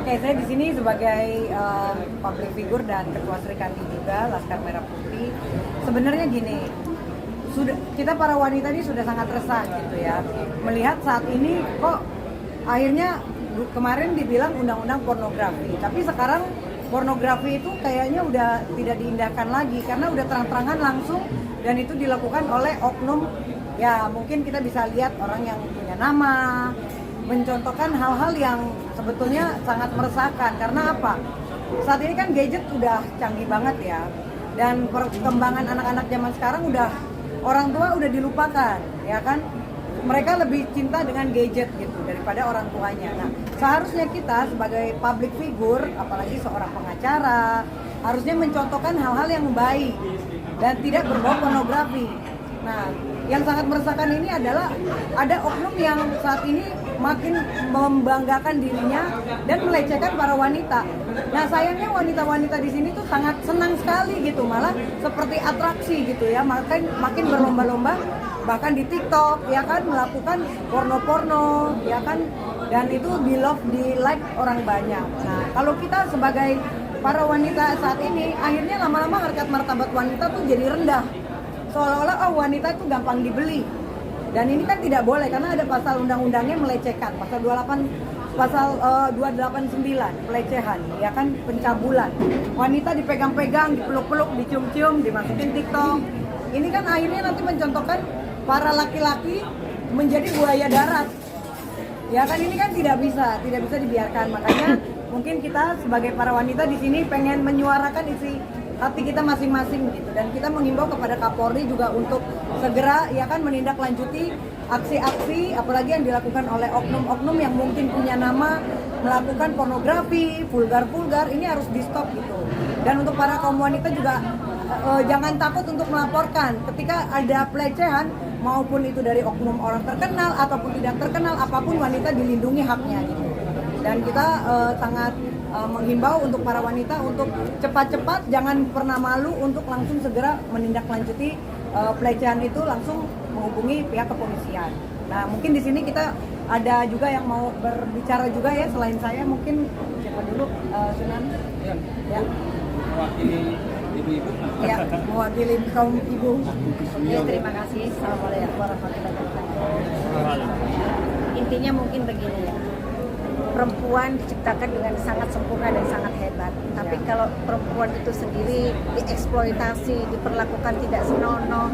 Oke, saya di sini sebagai public figure dan ketua Sri Kandi juga, Laskar Merah Putih. Sebenarnya gini, kita para wanita ini sudah sangat resah gitu ya, melihat saat ini kok akhirnya kemarin dibilang undang-undang pornografi, tapi sekarang pornografi itu kayaknya udah tidak diindahkan lagi karena udah terang-terangan langsung dan itu dilakukan oleh oknum. Ya mungkin kita bisa lihat orang yang punya nama, mencontohkan hal-hal yang sebetulnya sangat meresahkan. Karena apa? Saat ini kan gadget udah canggih banget ya, dan perkembangan anak-anak zaman sekarang udah, orang tua udah dilupakan ya kan, mereka lebih cinta dengan gadget gitu daripada orang tuanya. Nah seharusnya kita sebagai public figure, apalagi seorang pengacara, harusnya mencontohkan hal-hal yang baik dan tidak berbau pornografi. Nah yang sangat meresahkan ini adalah ada oknum yang saat ini makin membanggakan dirinya dan melecehkan para wanita. Nah sayangnya wanita-wanita di sini tuh sangat senang sekali gitu, malah seperti atraksi gitu ya, makin berlomba-lomba bahkan di TikTok ya kan, melakukan porno-porno ya kan, dan itu di love, di like orang banyak. Nah kalau kita sebagai para wanita saat ini, akhirnya lama-lama harkat martabat wanita tuh jadi rendah, seolah-olah wanita itu gampang dibeli. Dan ini kan tidak boleh karena ada pasal undang-undangnya melecehkan, pasal 289 pelecehan ya kan, pencabulan. Wanita dipegang-pegang, dipeluk-peluk, dicium-cium, dimasukin TikTok. Ini kan akhirnya nanti mencontohkan para laki-laki menjadi buaya darat. Ya kan, ini kan tidak bisa dibiarkan. Makanya mungkin kita sebagai para wanita di sini pengen menyuarakan isi hati kita masing-masing gitu, dan kita menghimbau kepada Kapolri juga untuk segera ya kan menindaklanjuti aksi-aksi apalagi yang dilakukan oleh oknum-oknum yang mungkin punya nama melakukan pornografi, vulgar-vulgar, ini harus di stop gitu. Dan untuk para kaum wanita juga jangan takut untuk melaporkan ketika ada pelecehan, maupun itu dari oknum orang terkenal ataupun tidak terkenal, apapun wanita dilindungi haknya gitu. Dan kita sangat menghimbau untuk para wanita untuk cepat-cepat, jangan pernah malu untuk langsung segera menindaklanjuti pelecehan itu, langsung menghubungi pihak kepolisian. Nah mungkin di sini kita ada juga yang mau berbicara juga ya, selain saya mungkin siapa dulu, Sunan? Ya. Mewakili ibu-ibu. Ya, mewakili kaum ibu. Ya, terima kasih. Assalamualaikum warahmatullahi wabarakatuh. Intinya mungkin begini ya, perempuan diciptakan dengan sangat sempurna dan sangat hebat. Tapi kalau perempuan itu sendiri dieksploitasi, diperlakukan tidak senonoh,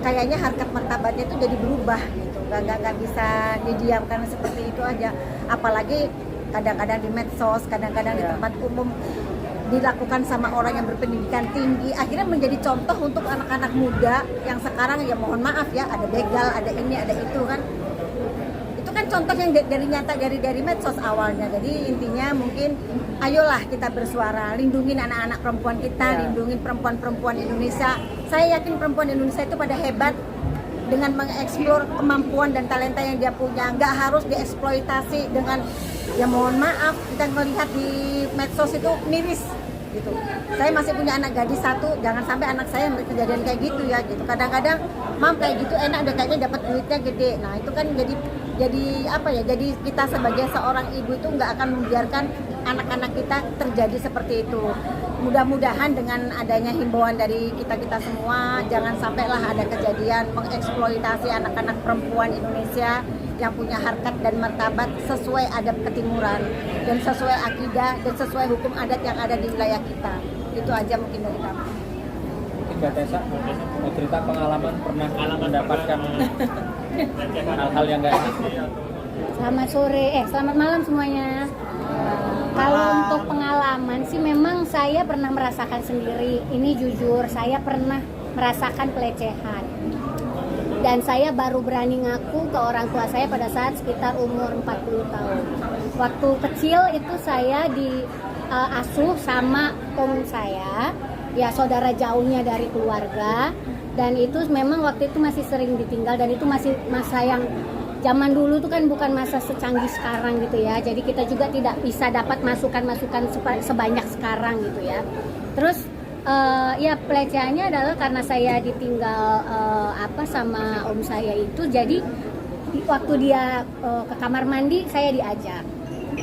kayaknya harkat martabatnya itu jadi berubah gitu. Gak bisa didiamkan seperti itu aja. Apalagi kadang-kadang di medsos, kadang-kadang di tempat umum dilakukan sama orang yang berpendidikan tinggi, akhirnya menjadi contoh untuk anak-anak muda yang sekarang ya mohon maaf ya, ada begal, ada ini, ada itu kan. Kan contoh yang dari nyata dari medsos awalnya. Jadi intinya mungkin ayolah kita bersuara, lindungin anak-anak perempuan kita, lindungin perempuan-perempuan Indonesia. Saya yakin perempuan Indonesia itu pada hebat dengan mengeksplor kemampuan dan talenta yang dia punya. Nggak harus dieksploitasi dengan, ya mohon maaf, kita melihat di medsos itu miris gitu. Saya masih punya anak gadis satu, jangan sampai anak saya kejadian kayak gitu ya gitu. Kadang-kadang mam kayak gitu enak deh, kayaknya dapat duitnya gede. Nah itu kan jadi apa ya, jadi kita sebagai seorang ibu itu nggak akan membiarkan anak-anak kita terjadi seperti itu. Mudah-mudahan dengan adanya himbauan dari kita semua, jangan sampailah ada kejadian mengeksploitasi anak-anak perempuan Indonesia yang punya harkat dan martabat sesuai adab ketimuran dan sesuai akidah dan sesuai hukum adat yang ada di wilayah kita. Itu aja mungkin dari kami. Tiga Tessa, mau cerita pengalaman pernah mendapatkan hal-hal yang nggak enak. Selamat malam semuanya. Kalau untuk pengalaman sih memang saya pernah merasakan sendiri. Ini jujur, saya pernah merasakan pelecehan. Dan saya baru berani ngaku ke orang tua saya pada saat sekitar umur 40 tahun. Waktu kecil itu saya diasuh sama om saya, ya saudara jauhnya dari keluarga. Dan itu memang waktu itu masih sering ditinggal, dan itu masih masa yang zaman dulu tuh kan bukan masa secanggih sekarang gitu ya. Jadi kita juga tidak bisa dapat masukan-masukan sebanyak sekarang gitu ya. Terus ya pelecehannya adalah karena saya ditinggal sama om saya itu. Jadi waktu dia ke kamar mandi saya diajak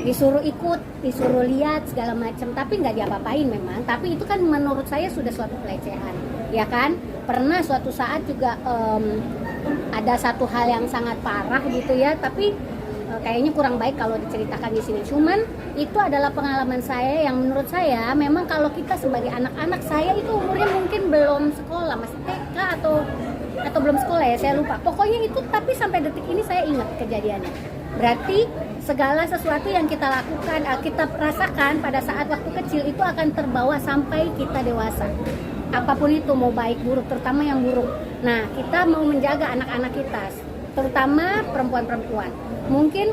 disuruh ikut, disuruh lihat segala macam, tapi nggak diapa-apain memang. Tapi itu kan menurut saya sudah suatu pelecehan, ya kan? Pernah suatu saat juga ada satu hal yang sangat parah gitu ya, tapi kayaknya kurang baik kalau diceritakan di sini. Cuman itu adalah pengalaman saya yang menurut saya memang kalau kita sebagai anak-anak, saya itu umurnya mungkin belum sekolah, masih TK atau belum sekolah ya, saya lupa. Pokoknya itu, tapi sampai detik ini saya ingat kejadiannya. Berarti segala sesuatu yang kita lakukan, kita rasakan pada saat waktu kecil itu akan terbawa sampai kita dewasa. Apapun itu, mau baik buruk, terutama yang buruk. Nah, kita mau menjaga anak-anak kita, terutama perempuan-perempuan. Mungkin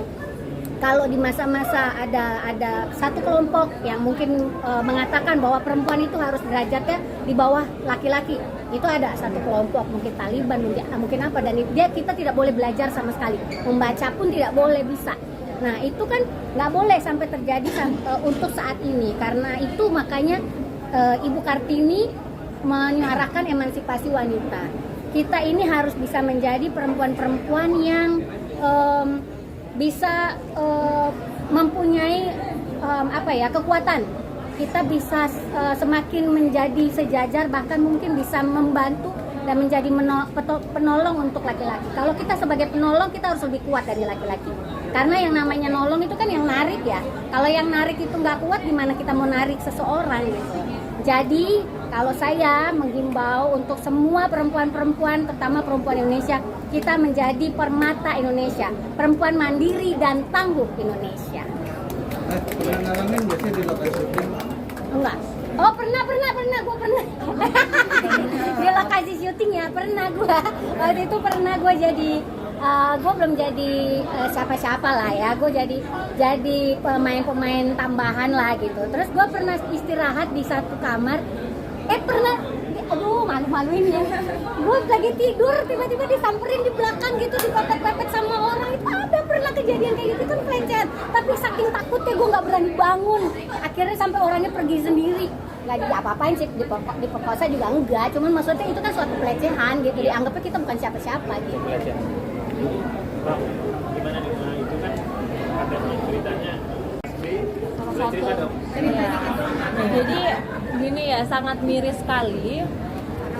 kalau di masa-masa ada satu kelompok yang mungkin mengatakan bahwa perempuan itu harus derajatnya di bawah laki-laki, itu ada satu kelompok, mungkin Taliban, mungkin apa, dan kita tidak boleh belajar sama sekali, membaca pun tidak boleh bisa. Nah itu kan nggak boleh sampai terjadi untuk saat ini. Karena itu makanya Ibu Kartini menyuarakan emansipasi wanita. Kita ini harus bisa menjadi perempuan-perempuan yang bisa mempunyai kekuatan. Kita bisa semakin menjadi sejajar, bahkan mungkin bisa membantu dan menjadi penolong untuk laki-laki. Kalau kita sebagai penolong, kita harus lebih kuat dari laki-laki. Karena yang namanya nolong itu kan yang narik ya. Kalau yang narik itu nggak kuat, gimana kita mau narik seseorang gitu. Jadi kalau saya menghimbau untuk semua perempuan-perempuan, terutama perempuan Indonesia, kita menjadi permata Indonesia, perempuan mandiri dan tangguh Indonesia. Pernah ngalamin nggak sih di lokasi syuting? Enggak. Oh pernah, gue pernah. Di lokasi syuting ya, pernah gue. Waktu itu pernah gue jadi, gue belum jadi siapa-siapa lah ya. Gue jadi pemain-pemain tambahan lah gitu. Terus gue pernah istirahat di satu kamar. Aduh malu-maluin ya. Gue lagi tidur, tiba-tiba disamperin di belakang gitu, dipepet-pepet sama orang. Itu ada pernah kejadian kayak gitu, kan pelecehan. Tapi saking takutnya gue nggak berani bangun. Akhirnya sampai orangnya pergi sendiri. Nggak diapa-apain sih, diperkosa juga enggak. Cuman maksudnya itu kan suatu pelecehan gitu. Dianggapnya kita bukan siapa-siapa gitu. Pelecehan. Bang, gimana nih? Nah, itu kan ada ceritanya. Boleh cerita dong? Ya. Jadi gini ya, sangat miris sekali.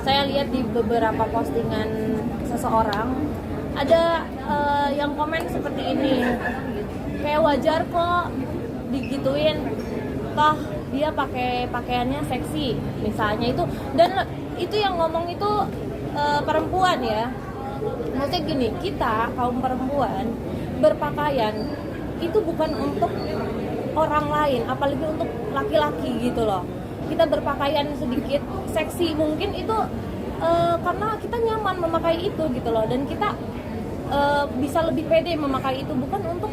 Saya lihat di beberapa postingan seseorang ada yang komen seperti ini, kayak wajar kok digituin, toh dia pakai pakaiannya seksi misalnya itu, dan itu yang ngomong itu perempuan ya. Maksudnya gini, kita kaum perempuan berpakaian itu bukan untuk orang lain, apalagi untuk laki-laki gitu loh. Kita berpakaian sedikit seksi mungkin itu karena kita nyaman memakai itu gitu loh, dan kita bisa lebih pede memakai itu, bukan untuk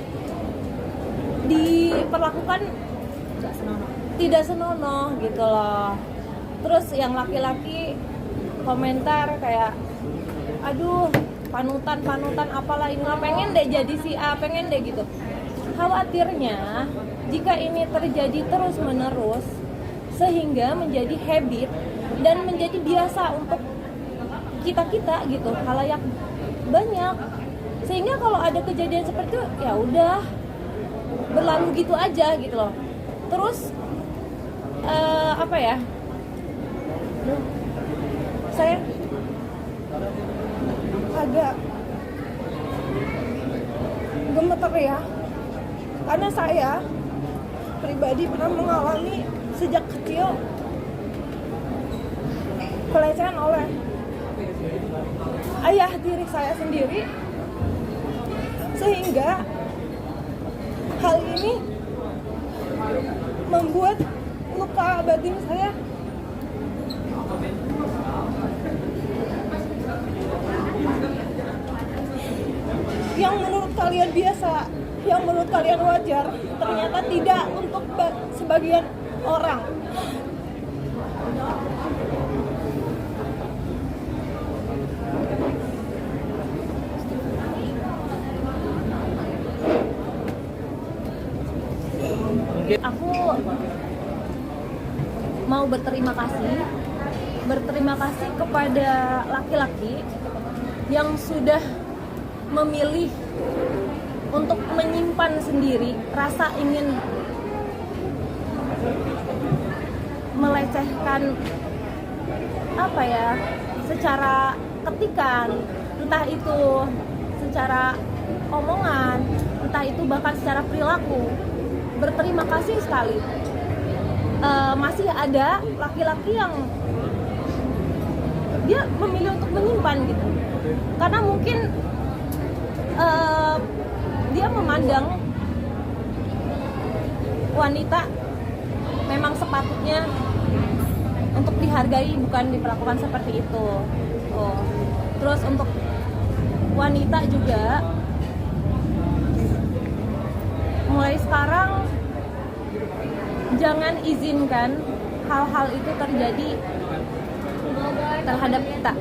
diperlakukan tidak senonoh gitu loh. Terus yang laki-laki komentar kayak, aduh panutan apalah ini, pengen deh jadi si A, pengen deh gitu. Khawatirnya jika ini terjadi terus menerus sehingga menjadi habit dan menjadi biasa untuk kita gitu, khalayak banyak, sehingga kalau ada kejadian seperti itu ya udah berlalu gitu aja gitu loh. Terus saya agak gemeter ya, karena saya pribadi pernah mengalami sejak kecil pelecehan oleh ayah tiri saya sendiri, sehingga hal ini membuat luka batin saya. Yang menurut kalian biasa, yang menurut kalian wajar, ternyata tidak untuk sebagian orang. Aku mau berterima kasih kepada laki-laki yang sudah memilih untuk menyimpan sendiri rasa ingin melecehkan apa ya, secara ketikan, entah itu secara omongan, entah itu bahkan secara perilaku. Berterima kasih sekali masih ada laki-laki yang dia memilih untuk menyimpan gitu, karena mungkin dia memandang wanita memang sepatutnya untuk dihargai, bukan diperlakukan seperti itu. Terus untuk wanita juga, mulai sekarang jangan izinkan hal-hal itu terjadi terhadap kita.